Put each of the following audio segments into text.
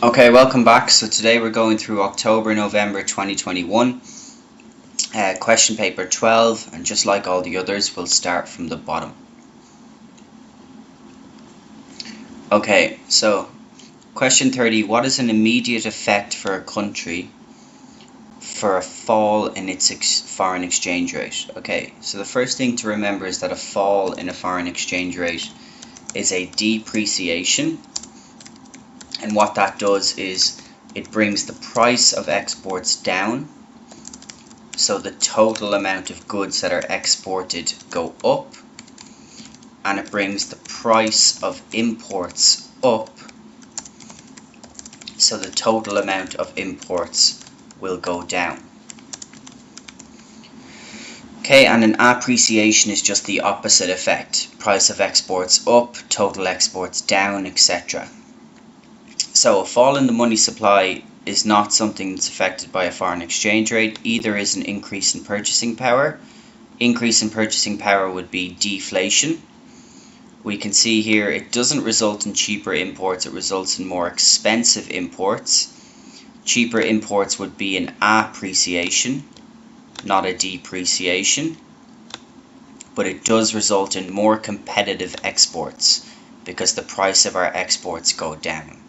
Okay, welcome back. So today we're going through October-November 2021, question paper 12, and just like all the others, we'll start from the bottom. Okay, so question 30, what is an immediate effect for a country for a fall in its foreign exchange rate? Okay, so the first thing to remember is that a fall in a foreign exchange rate is a depreciation. And what that does is it brings the price of exports down, so the total amount of goods that are exported go up, and it brings the price of imports up, so the total amount of imports will go down. Okay, and an appreciation is just the opposite effect. Price of exports up, total exports down, etc. So a fall in the money supply is not something that's affected by a foreign exchange rate. Either is an increase in purchasing power. Increase in purchasing power would be deflation. We can see here it doesn't result in cheaper imports, it results in more expensive imports. Cheaper imports would be an appreciation, not a depreciation. But it does result in more competitive exports because the price of our exports go down.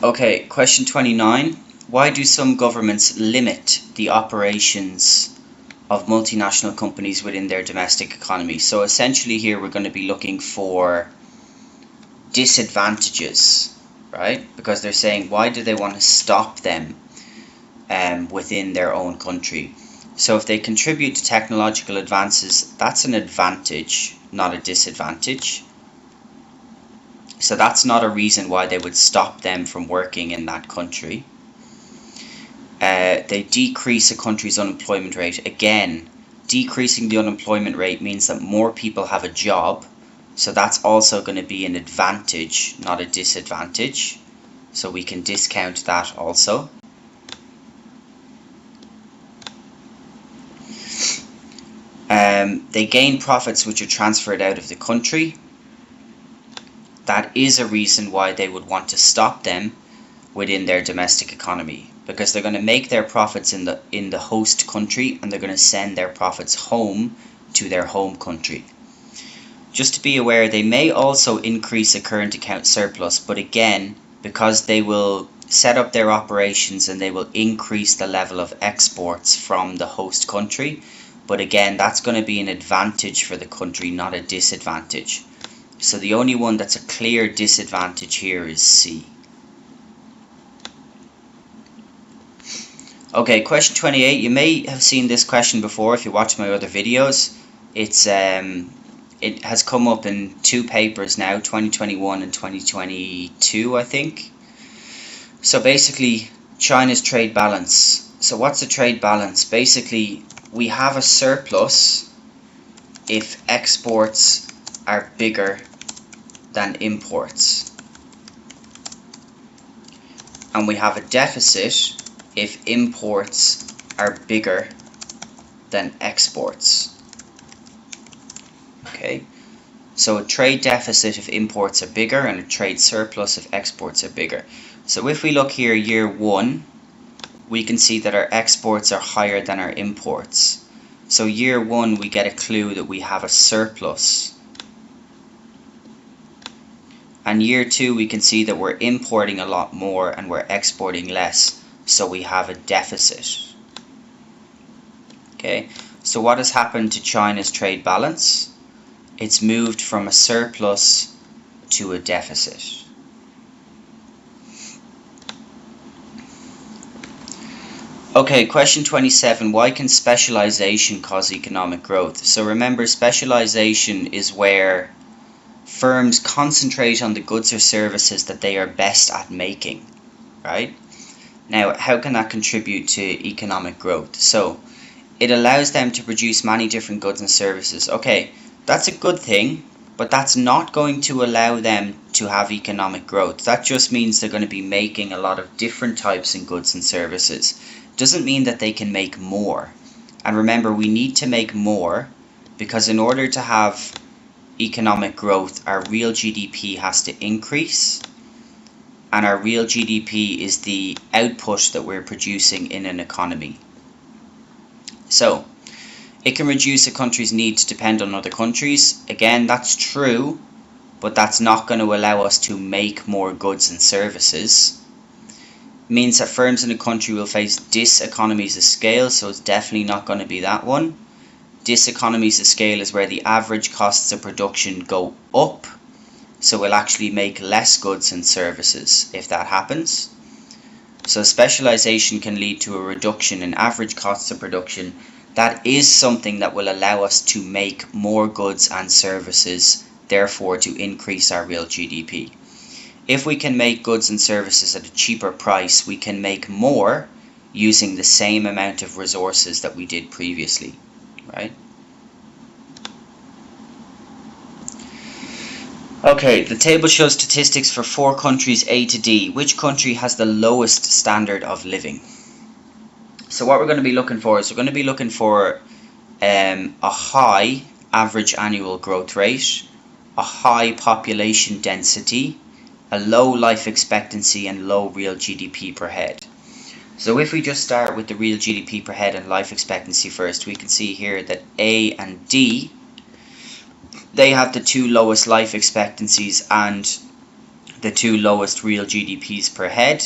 Okay, question 29. Why do some governments limit the operations of multinational companies within their domestic economy? So essentially here we're going to be looking for disadvantages, right? Because they're saying why do they want to stop them within their own country? So if they contribute to technological advances, that's an advantage, not a disadvantage. So that's not a reason why they would stop them from working in that country. They decrease a country's unemployment rate. Again, decreasing the unemployment rate means that more people have a job. So that's also going to be an advantage, not a disadvantage. So we can discount that also. They gain profits which are transferred out of the country. That is a reason why they would want to stop them within their domestic economy, because they're going to make their profits in the host country and they're going to send their profits home to their home country. Just to be aware, they may also increase a current account surplus, but again, because they will set up their operations and they will increase the level of exports from the host country, but again, that's going to be an advantage for the country, not a disadvantage. So the only one that's a clear disadvantage here is C. Okay, question 28. You may have seen this question before if you watch my other videos. It has come up in two papers now, 2021 and 2022, I think. So basically, China's trade balance. So what's a trade balance? Basically, we have a surplus if exports are bigger than imports, and we have a deficit if imports are bigger than exports. Okay, so a trade deficit if imports are bigger and a trade surplus if exports are bigger. So if we look here, year 1, we can see that our exports are higher than our imports. So year 1 we get a clue that we have a surplus. And year 2 we can see that we're importing a lot more and we're exporting less, so we have a deficit. Okay, so what has happened to China's trade balance? It's moved from a surplus to a deficit. Okay, question 27. Why can specialization cause economic growth? So remember, specialization is where firms concentrate on the goods or services that they are best at making, right? Now, how can that contribute to economic growth? So, it allows them to produce many different goods and services. Okay, that's a good thing, but that's not going to allow them to have economic growth. That just means they're going to be making a lot of different types of goods and services. Doesn't mean that they can make more. And remember, we need to make more because in order to have economic growth, our real GDP has to increase, and our real GDP is the output that we're producing in an economy. So it can reduce a country's need to depend on other countries. Again, that's true, but that's not going to allow us to make more goods and services. It means that firms in a country will face diseconomies of scale, so it's definitely not going to be that one. Diseconomies of scale is where the average costs of production go up, so we'll actually make less goods and services if that happens. So specialization can lead to a reduction in average costs of production. That is something that will allow us to make more goods and services, therefore to increase our real GDP. If we can make goods and services at a cheaper price, we can make more using the same amount of resources that we did previously, right? Okay, the table shows statistics for 4 countries A to D. Which country has the lowest standard of living? So what we're going to be looking for is we're going to be looking for a high average annual growth rate, a high population density, a low life expectancy, and low real GDP per head. So if we just start with the real GDP per head and life expectancy first, we can see here that A and D, they have the 2 lowest life expectancies and the 2 lowest real GDPs per head.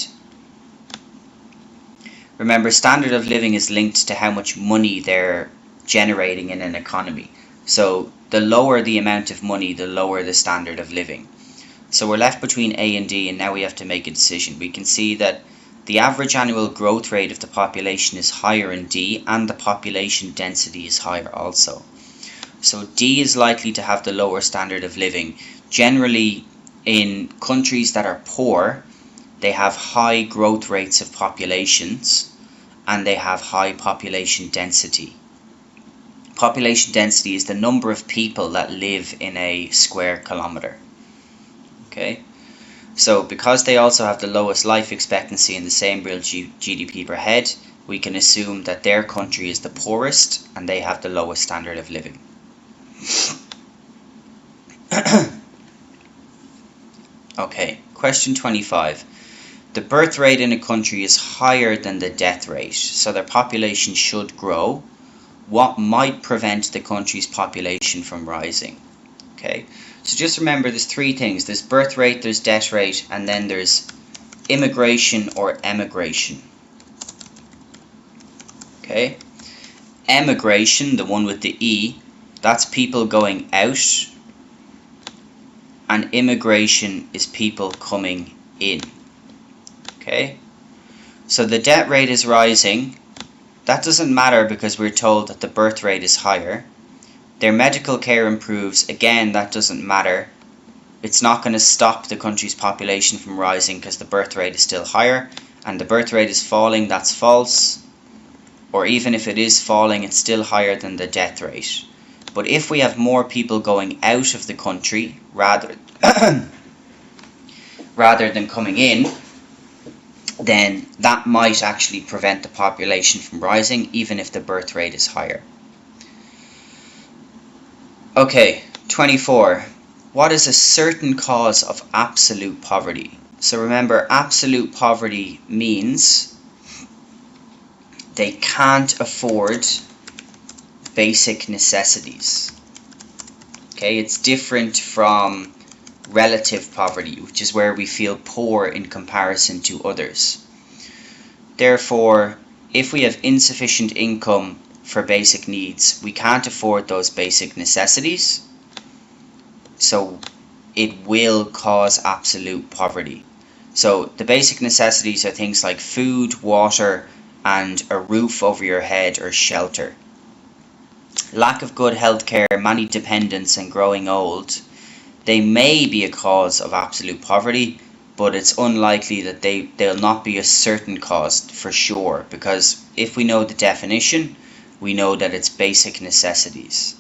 Remember, standard of living is linked to how much money they're generating in an economy. So the lower the amount of money, the lower the standard of living. So we're left between A and D, and now we have to make a decision. We can see that the average annual growth rate of the population is higher in D, and the population density is higher also. So D is likely to have the lower standard of living. Generally, in countries that are poor, they have high growth rates of populations, and they have high population density. Population density is the number of people that live in a square kilometer. Okay, so because they also have the lowest life expectancy and the same real GDP per head, we can assume that their country is the poorest and they have the lowest standard of living. Okay, question 25. The birth rate in a country is higher than the death rate, so their population should grow. What might prevent the country's population from rising? Okay, so just remember there's 3 things. There's birth rate, there's death rate, and then there's immigration or emigration. Okay, emigration, the one with the E, that's people going out, and immigration is people coming in. Okay, so the death rate is rising. That doesn't matter because we're told that the birth rate is higher. Their medical care improves. Again, that doesn't matter. It's not going to stop the country's population from rising because the birth rate is still higher, and the birth rate is falling. That's false. Or even if it is falling, it's still higher than the death rate. But if we have more people going out of the country rather than coming in, then that might actually prevent the population from rising, even if the birth rate is higher. Okay, 24. What is a certain cause of absolute poverty? So remember, absolute poverty means they can't afford basic necessities. Okay, it's different from relative poverty, which is where we feel poor in comparison to others. Therefore, if we have insufficient income for basic needs, we can't afford those basic necessities, so it will cause absolute poverty. So the basic necessities are things like food, water, and a roof over your head or shelter. Lack of good health care, many dependents, and growing old, they may be a cause of absolute poverty, but it's unlikely that they'll not be a certain cause for sure, because if we know the definition, we know that it's basic necessities.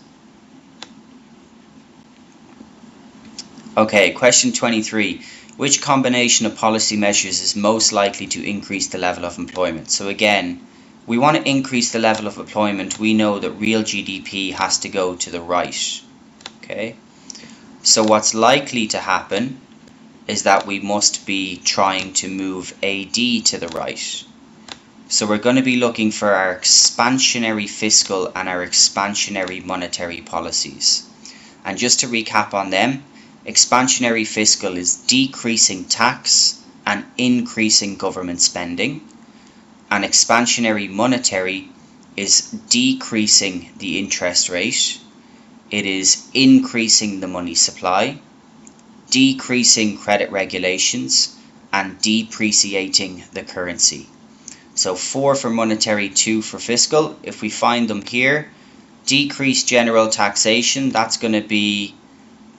Okay, question 23. Which combination of policy measures is most likely to increase the level of employment? So again, we want to increase the level of employment. We know that real GDP has to go to the right. Okay. So what's likely to happen is that we must be trying to move AD to the right. So we're going to be looking for our expansionary fiscal and our expansionary monetary policies. And just to recap on them, expansionary fiscal is decreasing tax and increasing government spending. And expansionary monetary is decreasing the interest rate. It is increasing the money supply, decreasing credit regulations, and depreciating the currency. So 4 for monetary, 2 for fiscal. If we find them here, decrease general taxation, that's going to be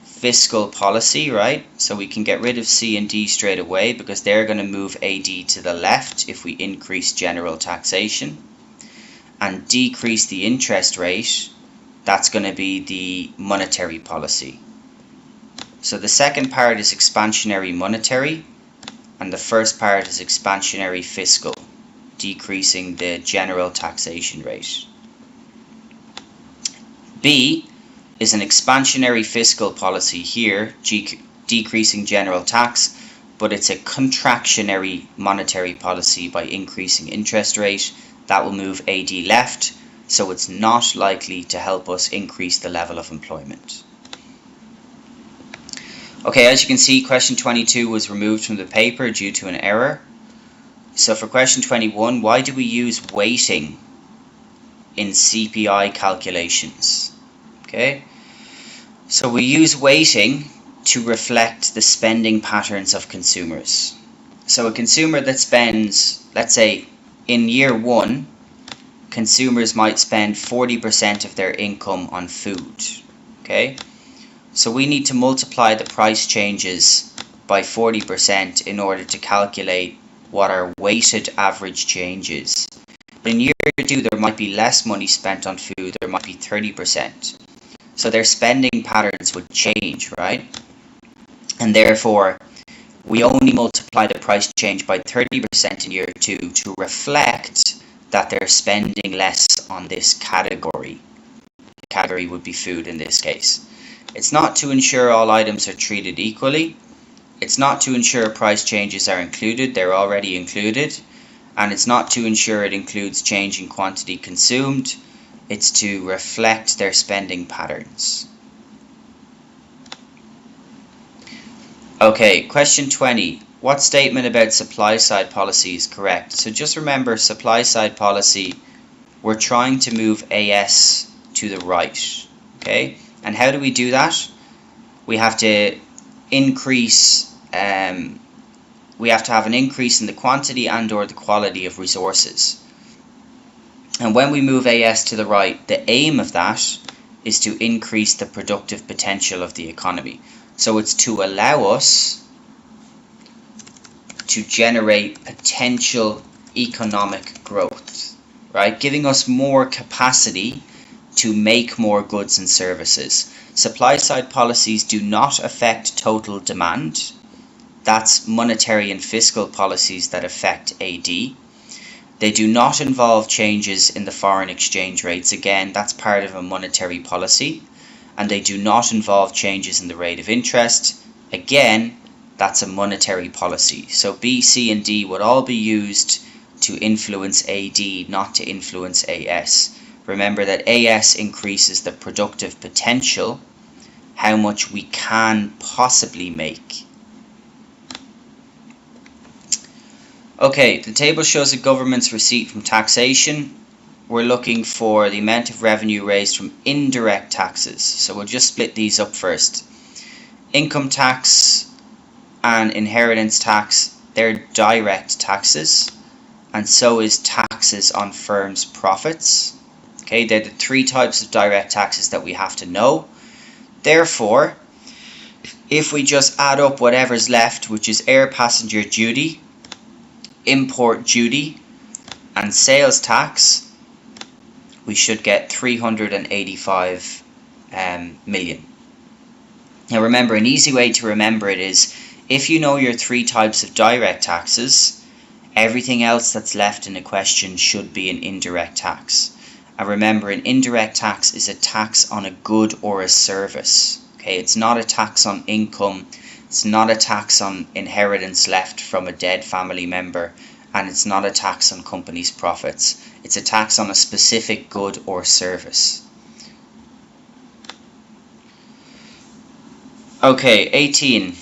fiscal policy, right? So we can get rid of C and D straight away because they're going to move AD to the left if we increase general taxation. And decrease the interest rate, that's going to be the monetary policy. So the second part is expansionary monetary, and the first part is expansionary fiscal, decreasing the general taxation rate. B is an expansionary fiscal policy here, decreasing general tax, but it's a contractionary monetary policy by increasing interest rate. That will move AD left, so it's not likely to help us increase the level of employment. Okay, as you can see, question 22 was removed from the paper due to an error. So for question 21, why do we use weighting in CPI calculations? Okay, so we use weighting to reflect the spending patterns of consumers. So a consumer that spends, let's say in year 1, consumers might spend 40% of their income on food. Okay, so we need to multiply the price changes by 40% in order to calculate what our weighted average change is. In year 2, there might be less money spent on food, there might be 30%. So their spending patterns would change, right? And therefore, we only multiply the price change by 30% in year 2 to reflect that they're spending less on this category. The category would be food in this case. It's not to ensure all items are treated equally. It's not to ensure price changes are included, they're already included. And it's not to ensure it includes change in quantity consumed. It's to reflect their spending patterns. Okay, question 20. What statement about supply side policy is correct? So just remember, supply side policy, we're trying to move AS to the right. Okay, and how do we do that? We have to increase, we have to have an increase in the quantity and or the quality of resources. And when we move AS to the right, the aim of that is to increase the productive potential of the economy. So it's to allow us to generate potential economic growth, right? Giving us more capacity to make more goods and services. Supply side policies do not affect total demand. That's monetary and fiscal policies that affect AD. They do not involve changes in the foreign exchange rates. Again, that's part of a monetary policy. And they do not involve changes in the rate of interest. Again, that's a monetary policy. So B, C, and D would all be used to influence AD, not to influence AS. Remember that AS increases the productive potential, how much we can possibly make. Okay, the table shows the government's receipt from taxation. We're looking for the amount of revenue raised from indirect taxes. So we'll just split these up first. Income tax and inheritance tax, they're direct taxes. And so is taxes on firms' profits. Okay, they're the 3 types of direct taxes that we have to know. Therefore, if we just add up whatever's left, which is air passenger duty, import duty, and sales tax, we should get 385 million. Now remember, an easy way to remember it is, if you know your 3 types of direct taxes, everything else that's left in the question should be an indirect tax. And remember, an indirect tax is a tax on a good or a service. Okay, it's not a tax on income, it's not a tax on inheritance left from a dead family member, and it's not a tax on companies' profits. It's a tax on a specific good or service. Okay, 18.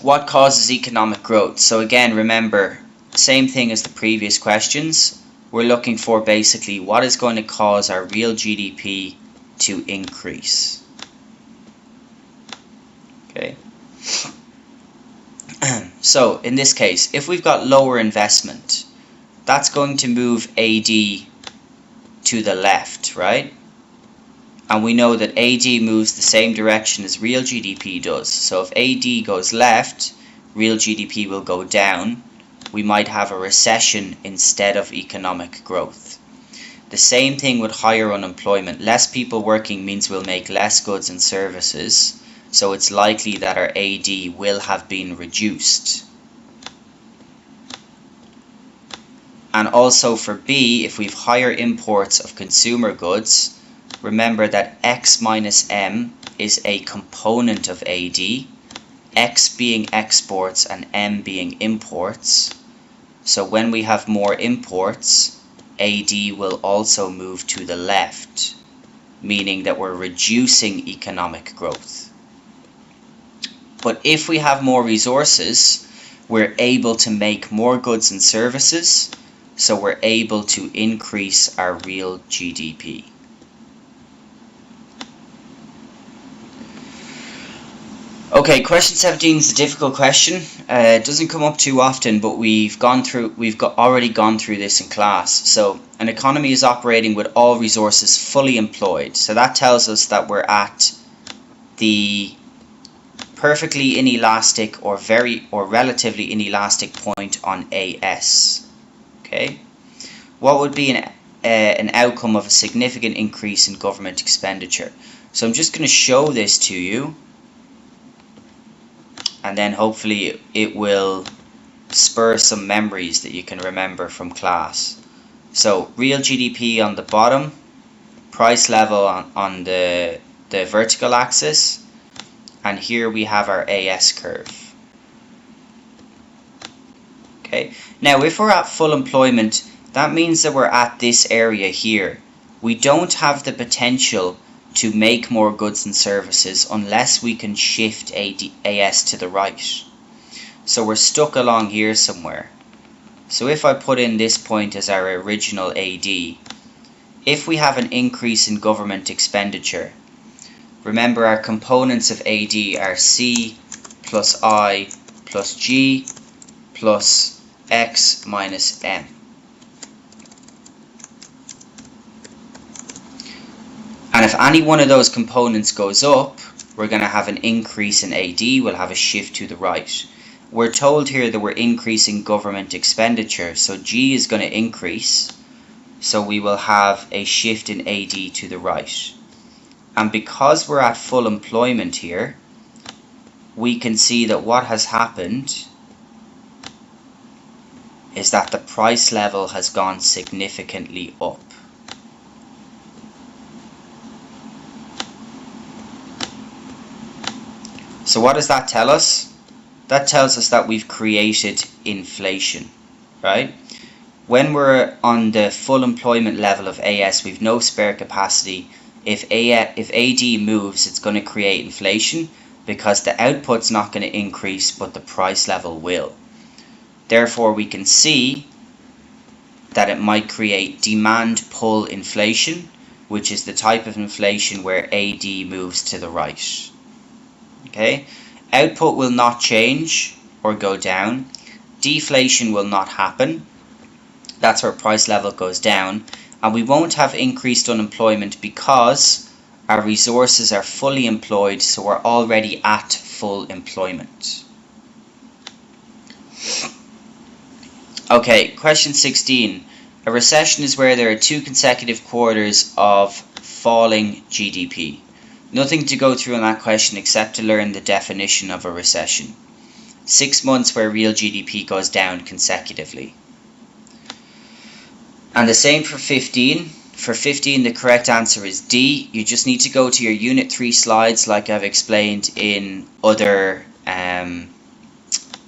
What causes economic growth? So again, remember, same thing as the previous questions. We're looking for basically what is going to cause our real GDP to increase. Okay. So in this case, if we've got lower investment, that's going to move AD to the left, right? And we know that AD moves the same direction as real GDP does. So if AD goes left, real GDP will go down. We might have a recession instead of economic growth. The same thing with higher unemployment. Less people working means we'll make less goods and services. So it's likely that our AD will have been reduced. And also for B, if we've higher imports of consumer goods, remember that X minus M is a component of AD, X being exports and M being imports. So when we have more imports, AD will also move to the left, meaning that we're reducing economic growth. But if we have more resources, we're able to make more goods and services, so we're able to increase our real GDP. Okay, question 17 is a difficult question. It doesn't come up too often, but we've already gone through this in class. So an economy is operating with all resources fully employed. So that tells us that we're at the perfectly inelastic or relatively inelastic point on AS. Okay, what would be an outcome of a significant increase in government expenditure? So I'm just going to show this to you, and then hopefully it will spur some memories that you can remember from class. So real GDP on the bottom, price level on the vertical axis, and here we have our AS curve. Okay, now if we're at full employment, that means that we're at this area here. We don't have the potential to make more goods and services unless we can shift AS to the right. So we're stuck along here somewhere. So if I put in this point as our original AD, if we have an increase in government expenditure, remember our components of AD are C plus I plus G plus X minus M. And if any one of those components goes up, we're going to have an increase in AD, we'll have a shift to the right. We're told here that we're increasing government expenditure, so G is going to increase, so we will have a shift in AD to the right. And because we're at full employment here, we can see that what has happened is that the price level has gone significantly up. So what does that tell us? That tells us that we've created inflation, right? When we're on the full employment level of AS, we've no spare capacity. If AD moves, it's going to create inflation because the output's not going to increase, but the price level will. Therefore, we can see that it might create demand pull inflation, which is the type of inflation where AD moves to the right. Okay, output will not change or go down. Deflation will not happen. That's where price level goes down. And we won't have increased unemployment because our resources are fully employed, so we're already at full employment. Okay, question 16. A recession is where there are 2 consecutive quarters of falling GDP. Nothing to go through on that question except to learn the definition of a recession. 6 months where real GDP goes down consecutively. And the same for 15. For 15, the correct answer is D. You just need to go to your Unit 3 slides like I've explained in other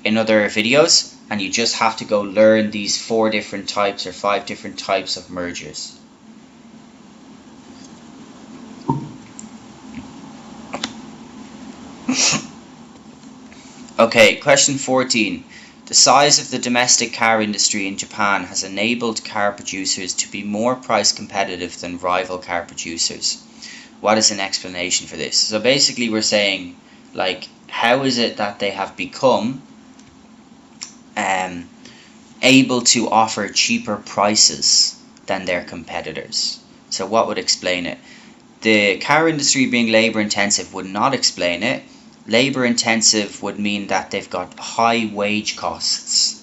videos, and you just have to go learn these 4 different types or 5 different types of mergers. Okay, question 14. The size of the domestic car industry in Japan has enabled car producers to be more price competitive than rival car producers. What is an explanation for this? So basically we're saying, like, how is it that they have become able to offer cheaper prices than their competitors? So what would explain it? The car industry being labor intensive would not explain it. Labor intensive would mean that they've got high wage costs,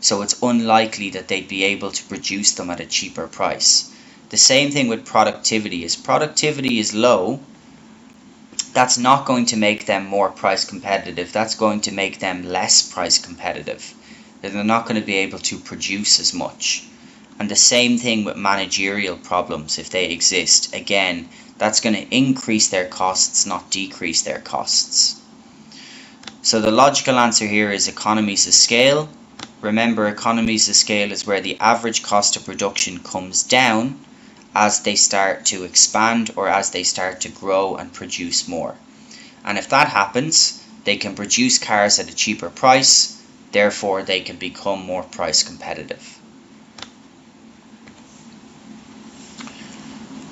so it's unlikely that they'd be able to produce them at a cheaper price. The same thing with productivity. As productivity is low, that's not going to make them more price competitive, that's going to make them less price competitive. They're not going to be able to produce as much. And the same thing with managerial problems, if they exist. Again, that's going to increase their costs, not decrease their costs. So the logical answer here is economies of scale. Remember, economies of scale is where the average cost of production comes down as they start to expand or as they start to grow and produce more. And if that happens, they can produce cars at a cheaper price, therefore they can become more price competitive.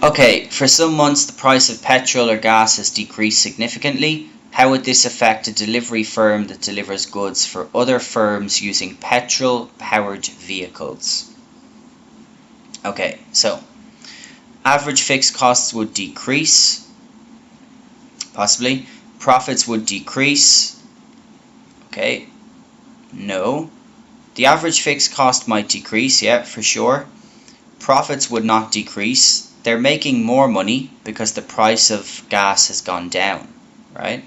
Okay, for some months the price of petrol or gas has decreased significantly. How would this affect a delivery firm that delivers goods for other firms using petrol-powered vehicles? Okay, so average fixed costs would decrease, possibly. Profits would decrease. Okay, no. The average fixed cost might decrease, yeah, for sure. Profits would not decrease. They're making more money because the price of gas has gone down, right?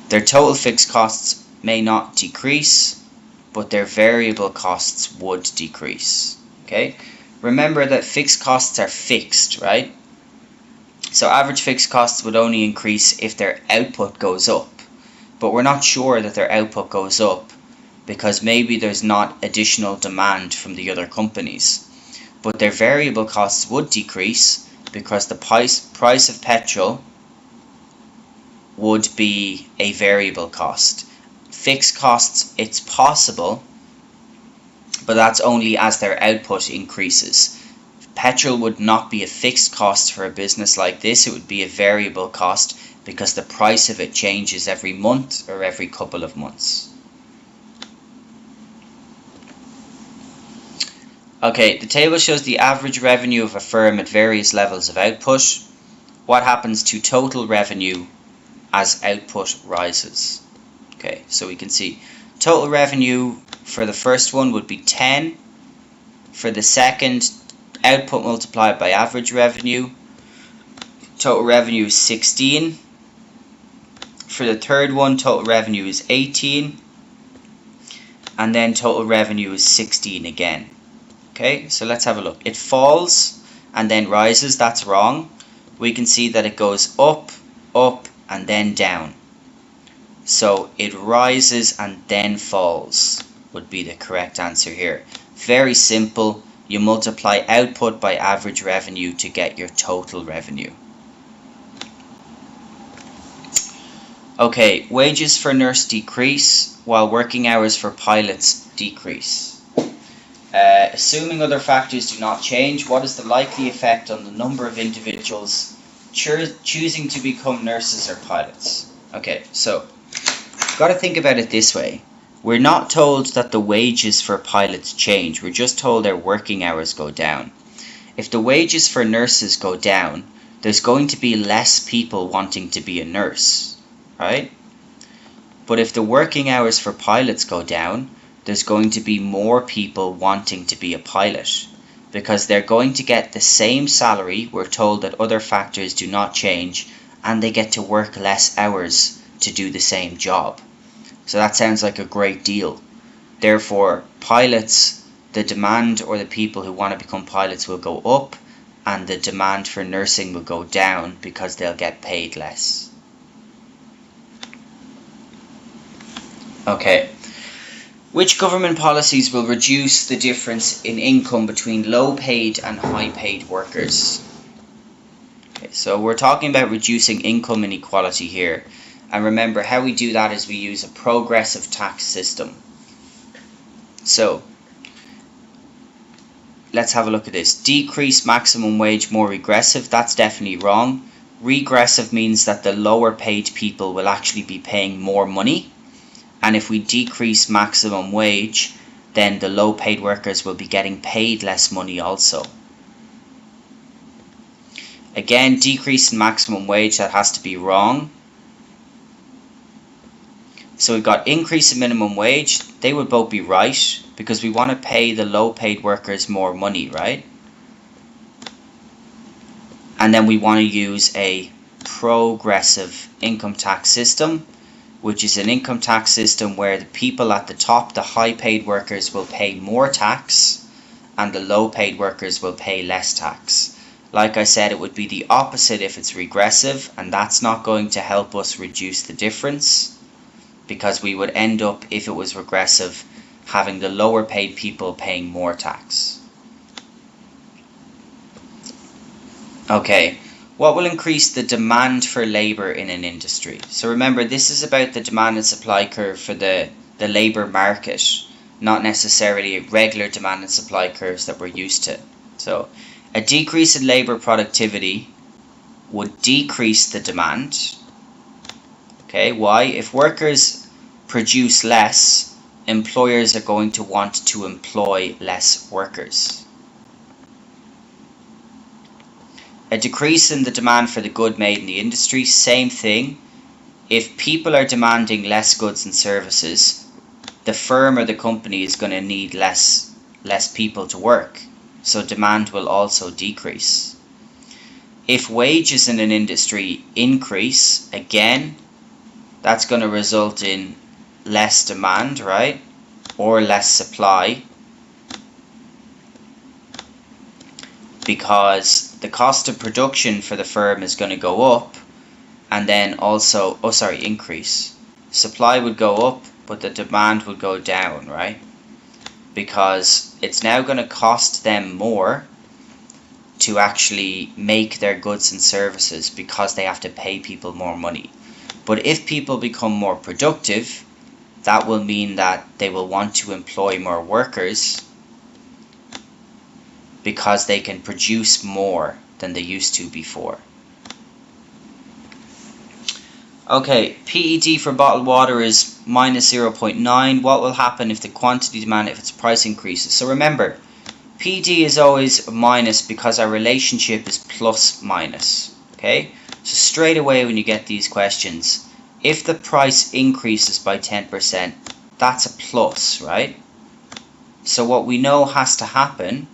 Their total fixed costs may not decrease, but their variable costs would decrease. Okay? Remember that fixed costs are fixed, right? So average fixed costs would only increase if their output goes up. But we're not sure that their output goes up because maybe there's not additional demand from the other companies. But their variable costs would decrease because the price of petrol would be a variable cost. Fixed costs, it's possible, but that's only as their output increases. Petrol would not be a fixed cost for a business like this, it would be a variable cost because the price of it changes every month or every couple of months. Okay, the table shows the average revenue of a firm at various levels of output. What happens to total revenue as output rises? Okay, so we can see total revenue for the first one would be 10. For the second, output multiplied by average revenue, total revenue is 16. For the third one, total revenue is 18. And then total revenue is 16 again. Okay, so let's have a look. It falls and then rises. That's wrong. We can see that it goes up, up, and then down. So it rises and then falls would be the correct answer here. Very simple. You multiply output by average revenue to get your total revenue. Okay, wages for nurse decrease while working hours for pilots decrease. Assuming other factors do not change, what is the likely effect on the number of individuals choosing to become nurses or pilots? Okay, so you've got to think about it this way. We're not told that the wages for pilots change, we're just told their working hours go down. If the wages for nurses go down, there's going to be less people wanting to be a nurse, right? But if the working hours for pilots go down, there's going to be more people wanting to be a pilot because they're going to get the same salary. We're told that other factors do not change and they get to work less hours to do the same job. So that sounds like a great deal. Therefore, pilots, the demand, or the people who want to become pilots, will go up, and the demand for nursing will go down because they'll get paid less. Okay. Which government policies will reduce the difference in income between low-paid and high-paid workers? Okay, so we're talking about reducing income inequality here. And remember, how we do that is we use a progressive tax system. So, let's have a look at this. Decrease maximum wage, more regressive. That's definitely wrong. Regressive means that the lower paid people will actually be paying more money. And if we decrease maximum wage, then the low paid workers will be getting paid less money also. Again, decrease in maximum wage, that has to be wrong. So we've got increase in minimum wage. They would both be right, because we want to pay the low paid workers more money, right? And then we want to use a progressive income tax system, which is an income tax system where the people at the top, the high paid workers, will pay more tax and the low paid workers will pay less tax. Like I said, it would be the opposite if it's regressive, and that's not going to help us reduce the difference, because we would end up, if it was regressive, having the lower paid people paying more tax. Okay, what will increase the demand for labour in an industry? So remember, this is about the demand and supply curve for the labour market, not necessarily regular demand and supply curves that we're used to. So a decrease in labour productivity would decrease the demand. Okay, why? If workers produce less, employers are going to want to employ less workers. A decrease in the demand for the good made in the industry, same thing. If people are demanding less goods and services, the firm or the company is going to need less people to work. So demand will also decrease. If wages in an industry increase, again, that's going to result in less demand, right? Or less supply. Because the cost of production for the firm is going to go up, and then also, increase. Supply would go up, but the demand would go down, right? Because it's now going to cost them more to actually make their goods and services, because they have to pay people more money. But if people become more productive, that will mean that they will want to employ more workers, because they can produce more than they used to before. Okay, PED for bottled water is minus 0.9. What will happen if the quantity demand, if its price increases? So remember, PED is always minus because our relationship is plus minus. Okay, so straight away when you get these questions, if the price increases by 10%, that's a plus, right? So what we know has to happen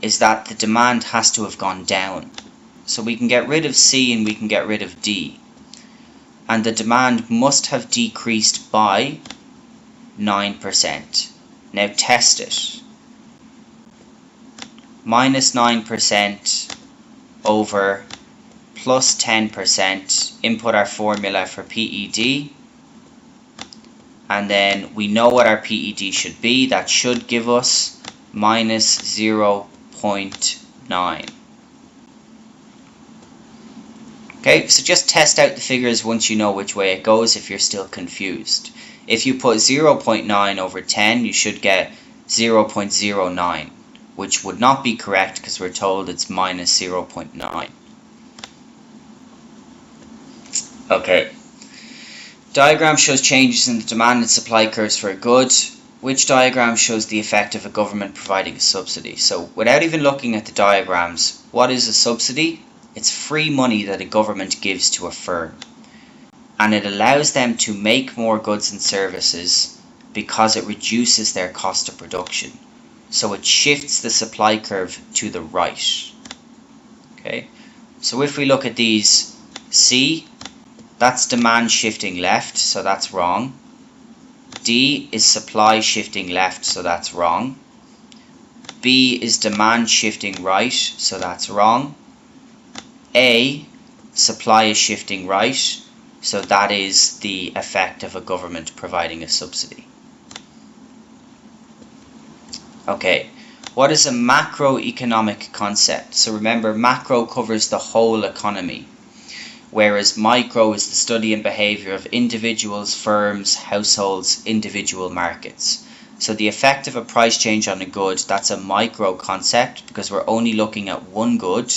is that the demand has to have gone down. So we can get rid of C and we can get rid of D. And the demand must have decreased by 9%. Now test it. Minus 9% over plus 10%. Input our formula for PED. And then we know what our PED should be. That should give us minus 0.9. Okay, so just test out the figures once you know which way it goes if you're still confused. If you put 0.9 over 10, you should get 0.09, which would not be correct because we're told it's minus 0.9. Okay. Diagram shows changes in the demand and supply curves for a good. Which diagram shows the effect of a government providing a subsidy? So without even looking at the diagrams, what is a subsidy? It's free money that a government gives to a firm. And it allows them to make more goods and services because it reduces their cost of production. So it shifts the supply curve to the right. Okay, so if we look at these, C, that's demand shifting left, so that's wrong. D is supply shifting left, so that's wrong. B is demand shifting right, so that's wrong. A, supply is shifting right, so that is the effect of a government providing a subsidy. Okay, what is a macroeconomic concept? So remember, macro covers the whole economy, whereas micro is the study and behavior of individuals, firms, households, individual markets. So the effect of a price change on a good, that's a micro concept because we're only looking at one good.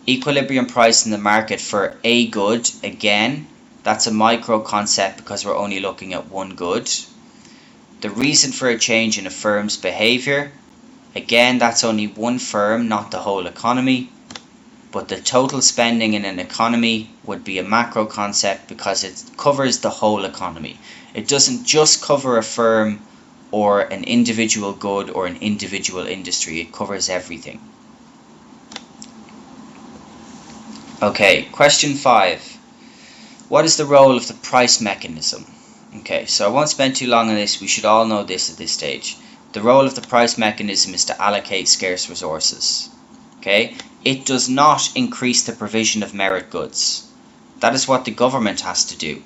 Equilibrium price in the market for a good, again, that's a micro concept because we're only looking at one good. The reason for a change in a firm's behavior, again, that's only one firm, not the whole economy. But the total spending in an economy would be a macro concept because it covers the whole economy. It doesn't just cover a firm or an individual good or an individual industry. It covers everything. Okay, question 5. What is the role of the price mechanism? Okay, so I won't spend too long on this. We should all know this at this stage. The role of the price mechanism is to allocate scarce resources. Okay, it does not increase the provision of merit goods. That is what the government has to do.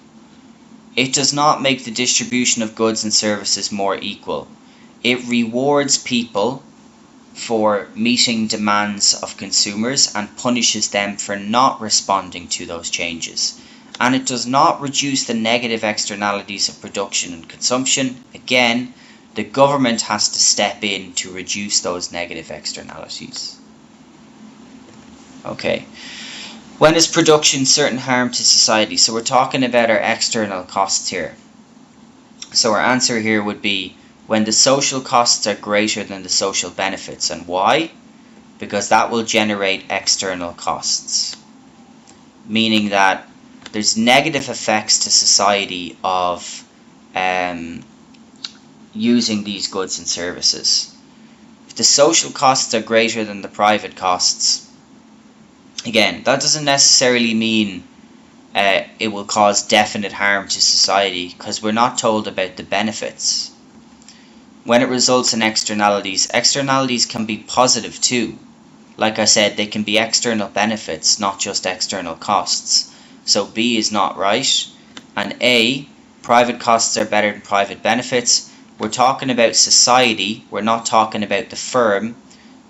It does not make the distribution of goods and services more equal. It rewards people for meeting demands of consumers and punishes them for not responding to those changes. And it does not reduce the negative externalities of production and consumption. Again, the government has to step in to reduce those negative externalities. Okay, when is production certain harm to society? So we're talking about our external costs here. So our answer here would be when the social costs are greater than the social benefits. And why? Because that will generate external costs. Meaning that there's negative effects to society of using these goods and services. If the social costs are greater than the private costs, again, that doesn't necessarily mean it will cause definite harm to society because we're not told about the benefits. When it results in externalities, externalities can be positive too. Like I said, they can be external benefits, not just external costs. So B is not right. And A, private costs are better than private benefits. We're talking about society, we're not talking about the firm.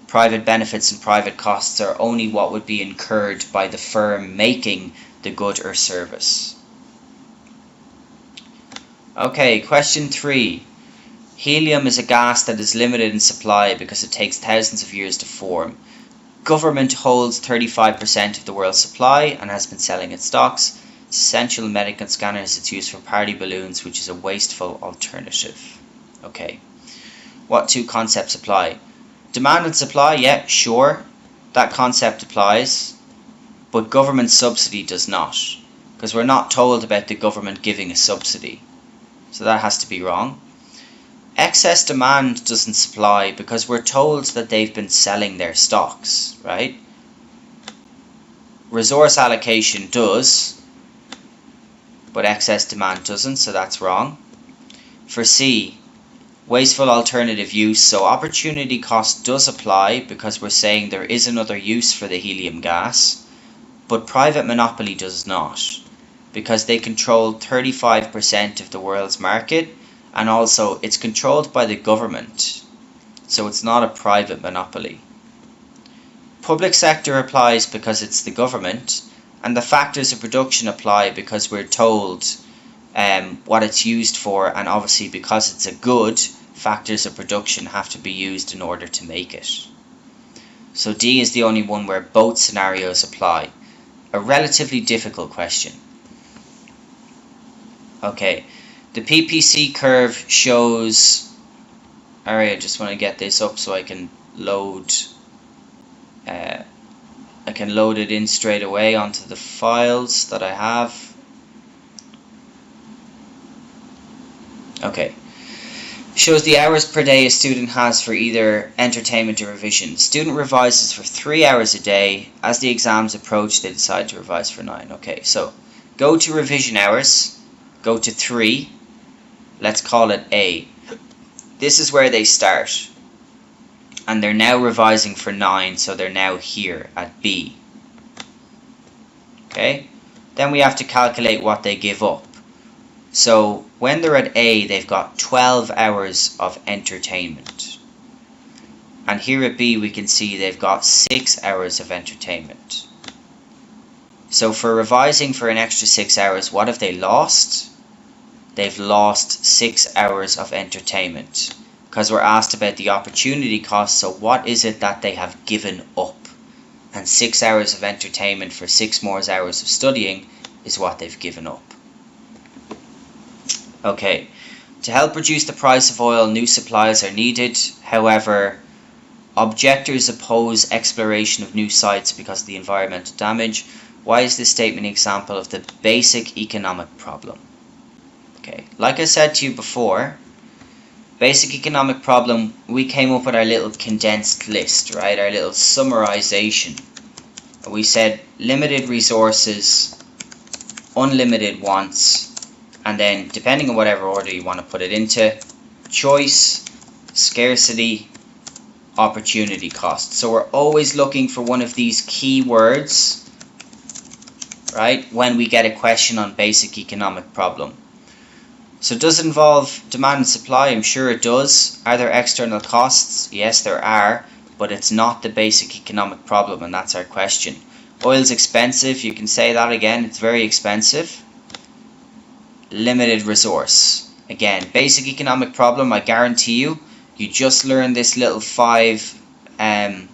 Private benefits and private costs are only what would be incurred by the firm making the good or service. Okay, question 3. Helium is a gas that is limited in supply because it takes thousands of years to form. Government holds 35% of the world's supply and has been selling its stocks. It's essential in medical scanners. It's used for party balloons, which is a wasteful alternative. Okay, what two concepts apply? Demand and supply, yeah, sure, that concept applies, but government subsidy does not, because we're not told about the government giving a subsidy, so that has to be wrong. Excess demand doesn't supply because we're told that they've been selling their stocks, right? Resource allocation does, but excess demand doesn't, so that's wrong. For C, wasteful alternative use, so opportunity cost does apply because we're saying there is another use for the helium gas, but private monopoly does not because they control 35% of the world's market and also it's controlled by the government, so it's not a private monopoly. Public sector applies because it's the government, and the factors of production apply because we're told what it's used for, and obviously because it's a good, factors of production have to be used in order to make it. So D is the only one where both scenarios apply. A relatively difficult question. Okay, the PPC curve shows, alright, I just want to get this up so I can load it in straight away onto the files that I have. Okay, shows the hours per day a student has for either entertainment or revision. Student revises for 3 hours a day. As the exams approach, they decide to revise for 9. Okay, so go to revision hours, go to 3, let's call it A. This is where they start. And they're now revising for 9, so they're now here at B. Okay? Then we have to calculate what they give up. So when they're at A, they've got 12 hours of entertainment. And here at B, we can see they've got 6 hours of entertainment. So for revising for an extra 6 hours, what have they lost? They've lost 6 hours of entertainment. Because we're asked about the opportunity cost, so what is it that they have given up? And 6 hours of entertainment for 6 more hours of studying is what they've given up. Okay, to help reduce the price of oil, new supplies are needed. However, objectors oppose exploration of new sites because of the environmental damage. Why is this statement an example of the basic economic problem? Okay, like I said to you before, basic economic problem, we came up with our little condensed list, right? Our little summarization. We said limited resources, unlimited wants, and then depending on whatever order you want to put it into, choice, scarcity, opportunity cost. So we're always looking for one of these key words, right, when we get a question on basic economic problem. So does it involve demand and supply? I'm sure it does. Are there external costs? Yes, there are, but it's not the basic economic problem, and that's our question. Oil's expensive. You can say that again. It's very expensive. Limited resource. Again, basic economic problem. I guarantee you, you just learned this little five words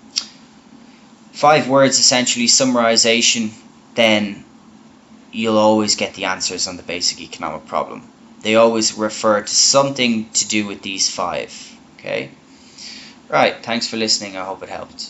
essentially summarization, then you'll always get the answers on the basic economic problem. They always refer to something to do with these 5. Okay? Right, thanks for listening. I hope it helped.